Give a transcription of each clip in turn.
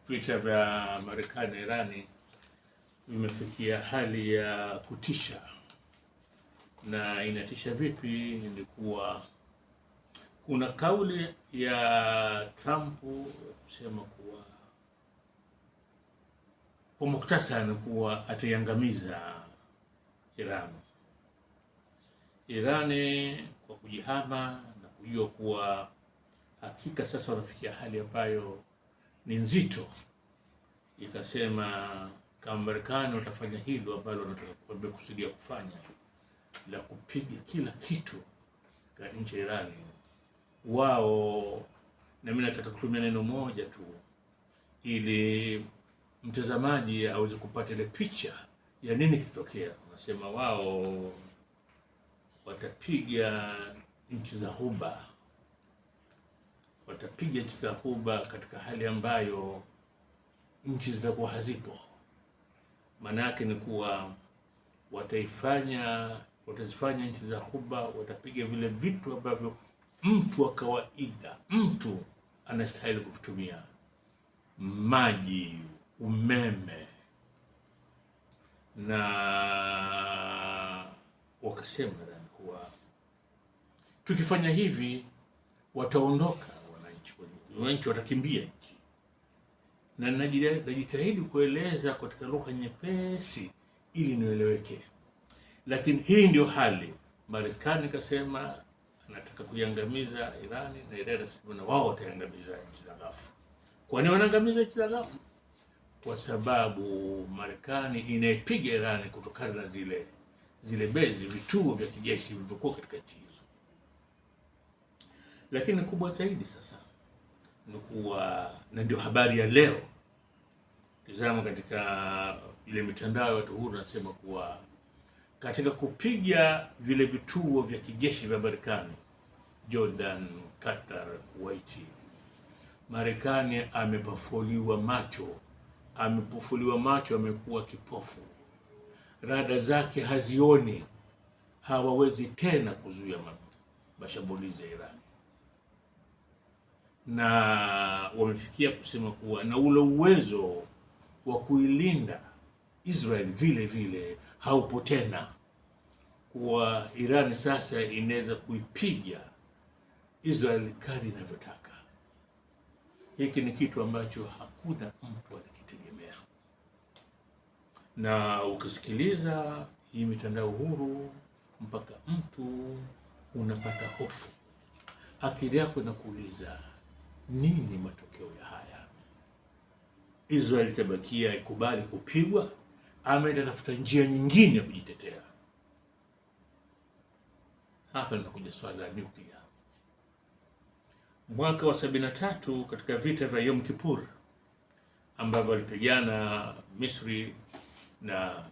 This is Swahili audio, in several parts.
vita vya Marekani na Irani vimefikia hali ya kutisha. Na inatisha vipi? Ni kuwa kuna kauli ya Trump kusema kuwa kwa mukhtasari kuwa ataiangamiza Irani kwa kujihama na kujua kuwa hakika sasa wanafikia hali ambayo ni nzito. Ikasema kama Marekani watafanya hilo ambalo wamekusudia kufanya la kupiga kila kitu kwa nchi ya Irani, wao, na mimi nataka kutumia neno moja tu ili mtazamaji aweze kupata ile picha ya nini kitokea. Nasema wao watapiga nchi za Ghuba, watapiga nchi za Ghuba katika hali ambayo nchi zitakuwa hazipo. Maana yake ni kuwa watazifanya nchi za Ghuba, watapiga vile vitu ambavyo mtu wa kawaida, mtu anastahili kuvitumia: maji, umeme. Na wakasema kuwa tukifanya hivi wataondoka wananchi watakimbia nchi. Na najitahidi kueleza katika lugha nyepesi ili nieleweke, lakini hii ndio hali. Marekani kasema anataka kuiangamiza Irani, na Irani anasema na wao wataangamiza nchi za Ghuba. Kwa nini wanaangamiza nchi za Ghuba? Kwa sababu Marekani inaipiga Irani kutokana na zile bezi, vituo vya kijeshi vilivyokuwa katika nchi hizo. Lakini kubwa zaidi sasa ni kuwa, na ndio habari ya leo, tazama katika ile mitandao ya watu huru, nasema kuwa katika kupiga vile vituo vya kijeshi vya Marekani, Jordan, Qatar, Kuwait, Marekani amepofuliwa macho, amekuwa kipofu, rada zake hazioni, hawawezi tena kuzuia mashambulizi ya Irani. Na wamefikia kusema kuwa na ule uwezo wa kuilinda Israel vile vile haupo tena, kuwa Irani sasa inaweza kuipiga Israel kali inavyotaka. Hiki ni kitu ambacho hakuna mtu alikitegemea. Na ukisikiliza hii mitandao huru, mpaka mtu unapata hofu, akili yako inakuuliza nini matokeo ya haya? Israel itabakia ikubali kupigwa ama itatafuta njia nyingine ya kujitetea? Hapa linakuja swala la nuclear. Mwaka wa 73 katika vita vya Yom Kippur ambavyo walipigana Misri na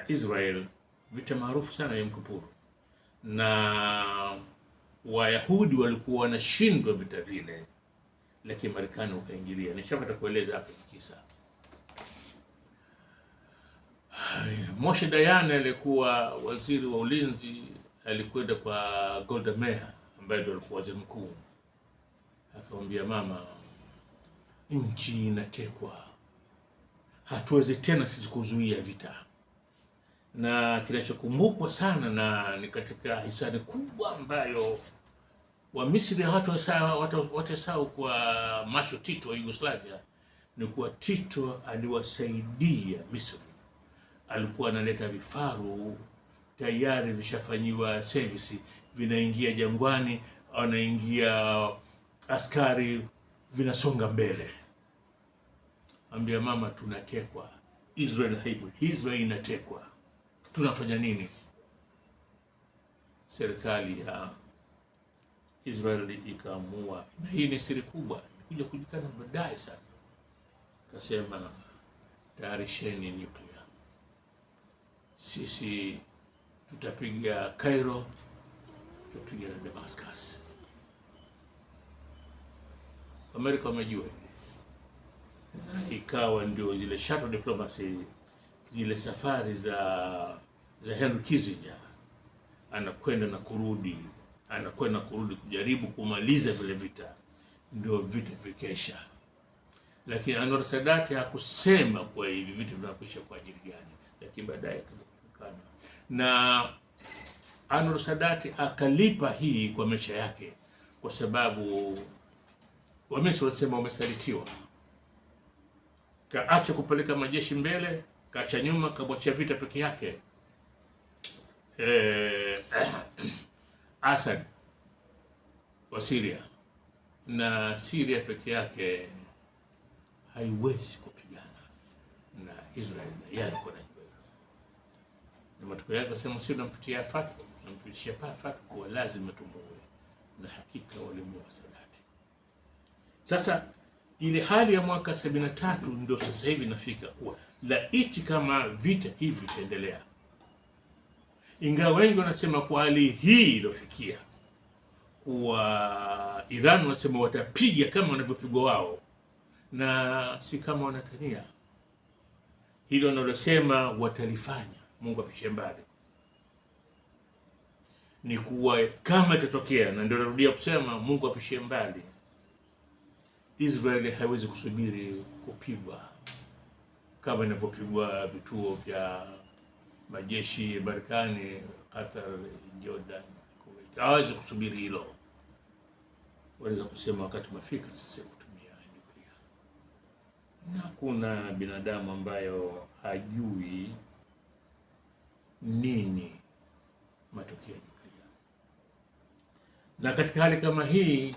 Israel, vita maarufu sana Yom Kippur, na Wayahudi walikuwa wanashindwa vita vile, lakini Marekani wakaingilia. Nishapata kueleza hapa kisa. Moshe Dayan alikuwa waziri wa ulinzi, alikwenda kwa Golda Meir ambaye ndio alikuwa waziri mkuu, akamwambia, mama, nchi inatekwa, hatuwezi tena sisi kuzuia vita. Na kinachokumbukwa sana ni katika hisani kubwa ambayo wa Misri watasahau kwa macho Tito wa Yugoslavia, ni kuwa Tito aliwasaidia Misri. Alikuwa analeta vifaru tayari vishafanyiwa service, vinaingia jangwani, wanaingia askari, vinasonga mbele. Ambia, mama, tunatekwa, Israel inatekwa, tunafanya nini? Serikali ya Israel ikaamua, na hii ni siri kubwa, ilikuja kujulikana baadaye sana, kasema, tayarisheni nuclear, sisi tutapiga Cairo, tutapiga na Damascus. Amerika wamejua hili, na ikawa ndio zile shuttle diplomacy, zile safari za Henry Kissinger, anakwenda na kurudi kujaribu kumaliza vile vita, ndio vita vikesha. lakini Anwar Sadat hakusema kwa hivi vitu vinakwisha kwa ajili gani, lakini baadaye kujulikana. Na Anwar Sadat akalipa hii kwa maisha yake, kwa sababu Wamisri wanasema wamesalitiwa. Kaacha kupeleka majeshi mbele, kaacha nyuma, kabwachia vita peke yake. Assad wa Syria, na Syria peke yake haiwezi kupigana na Israel, na yeye alikuwa anajua hilo. Na matokeo yake wasema sio tunampitia fatwa, tunampitishia fatwa kwa lazima tumuue, na hakika walimuua Sadat. Sasa ile hali ya mwaka 73 ndio sasa hivi inafika kuwa laiti kama vita hivi vitaendelea, ingawa wengi wanasema kwa hali hii iliyofikia kuwa Iran wanasema watapiga kama wanavyopigwa wao, na si kama wanatania. Hilo wanalosema watalifanya, Mungu apishe mbali, ni kuwa kama itatokea, na ndio narudia kusema Mungu apishe mbali, Israeli haiwezi kusubiri kupigwa kama inavyopigwa vituo vya majeshi ya Marekani, Qatar, Jordan, Kuwait. Hawezi kusubiri hilo. Wanaweza kusema wakati umefika sasa kutumia nyuklia. Na kuna binadamu ambayo hajui nini matokeo ya nyuklia. Na katika hali kama hii,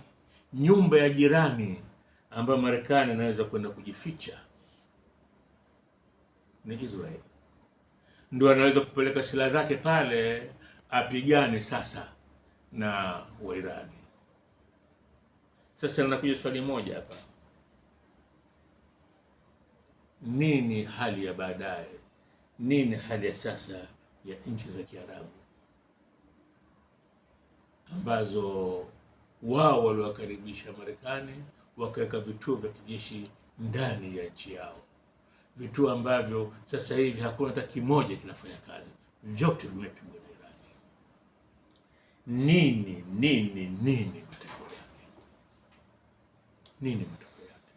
nyumba ya jirani ambayo Marekani anaweza kwenda kujificha ni Israel. Ndio anaweza kupeleka silaha zake pale apigane sasa na Wairani. Sasa nakuja swali moja hapa. Nini hali ya baadaye? Nini hali ya sasa ya nchi za Kiarabu ambazo wao waliwakaribisha Marekani, wakaweka vituo vya kijeshi ndani ya nchi yao, vituo ambavyo sasa hivi hakuna hata kimoja kinafanya kazi, vyote vimepigwa na Irani. Nini matokeo yake? Nini matokeo yake?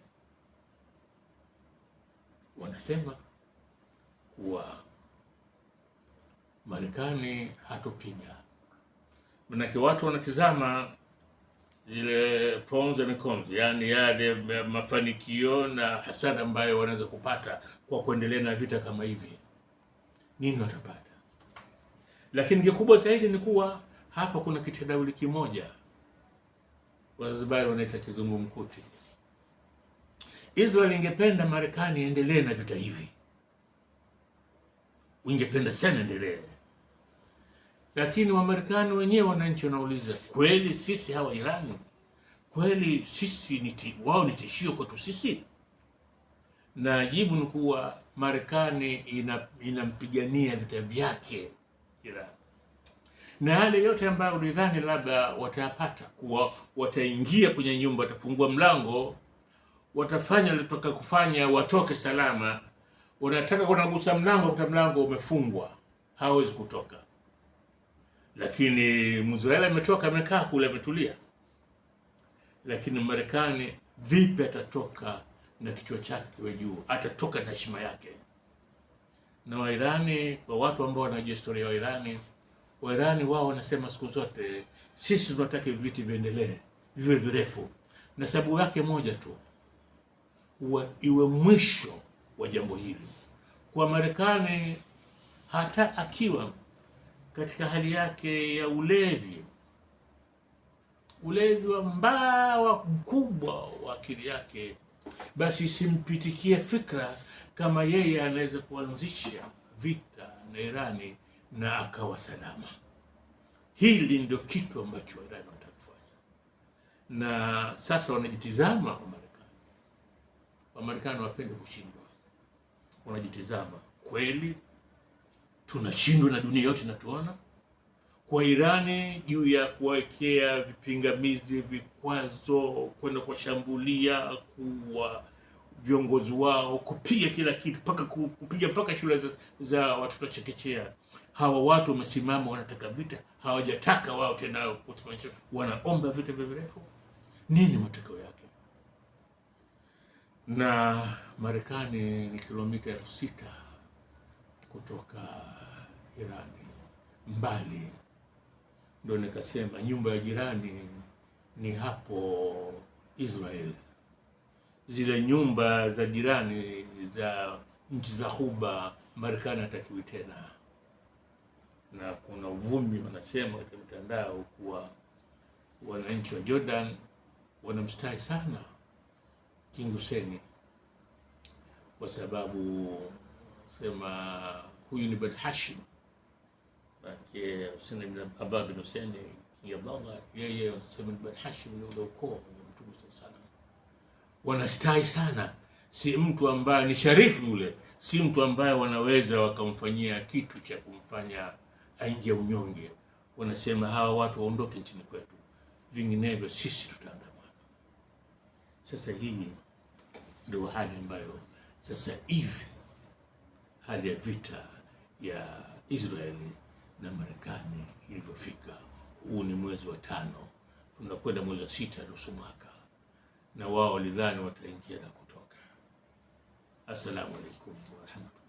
Wanasema kuwa Marekani hatopiga. Manake watu wanatizama ile pros and cons, yani yale mafanikio na hasara ambayo wanaweza kupata kwa kuendelea na vita kama hivi. Nini watapata? Lakini kikubwa zaidi ni kuwa hapa kuna kitendawili kimoja, Wazanzibari wanaita kizungumkuti. Israel ingependa Marekani endelee na vita hivi, ingependa sana endelee, lakini Wamarekani wenyewe wananchi wanauliza, kweli sisi hawa Irani, kweli sisi wao ni tishio kwetu sisi? Na jibu ni kuwa Marekani inampigania vita vyake Iran, na yale yote ambayo ulidhani labda watayapata, kuwa wataingia kwenye nyumba, watafungua mlango, watafanya litoka kufanya, watoke salama, wanataka kunagusa mlango, kuta mlango umefungwa, hawezi kutoka. Lakini Mwisraeli ametoka, amekaa kule, ametulia. Lakini Marekani vipi atatoka na kichwa chake kiwe juu? Atatoka na heshima yake. Na Wairani, kwa watu ambao wanajua historia ya Wairani, Wairani wao wanasema siku zote, sisi tunataka vita viendelee, viwe virefu, na sababu yake moja tu, iwe mwisho wa jambo hili. Kwa Marekani, hata akiwa katika hali yake ya ulevi wa mbawa mkubwa wa akili yake, basi simpitikie fikra kama yeye anaweza kuanzisha vita na Irani na akawa salama. Hili ndio kitu ambacho Irani wanataka kufanya. Na sasa wanajitizama Wamarekani wapende kushindwa. Wanajitizama, kweli tunashindwa na dunia yote inatuona? Kwa Irani juu ya kuwekea vipingamizi, vikwazo, kwenda kuwashambulia, kuwa viongozi wao, kupiga kila kitu, kupiga mpaka shule za watoto chekechea. Hawa watu wamesimama, wanataka vita, hawajataka wao tena kusimamisha, wanaomba vita virefu. Nini matokeo yake? na Marekani ni kilomita 6,000 kutoka Irani, mbali. Ndio nikasema nyumba ya jirani ni hapo Israeli. Zile nyumba za jirani za nchi za Ghuba Marekani hatakiwi tena. Na kuna uvumi wanasema katika mitandao kuwa wananchi wa Jordan wanamstahi sana King Hussein, kwa sababu sema huyu ni Ben Hashim, yeye Hussein ibn Abdullah bin Hussein King Abdullah, yeye wanasema ni Ben Hashim, ni ule ukoo wa Mtume sallallahu. Wanastahi sana, si mtu ambaye ni sharifu yule, si mtu ambaye wanaweza wakamfanyia kitu cha kumfanya aingie unyonge. Wanasema hawa watu waondoke nchini kwetu, vinginevyo sisi tutaandamana. Sasa hii ndio hali ambayo sasa hivi hali ya vita ya Israeli na Marekani ilivyofika. Huu ni mwezi wa 5, tunakwenda mwezi wa 6, nusu mwaka, na wao walidhani wataingia na kutoka. Assalamu alaikum warahmatullahi.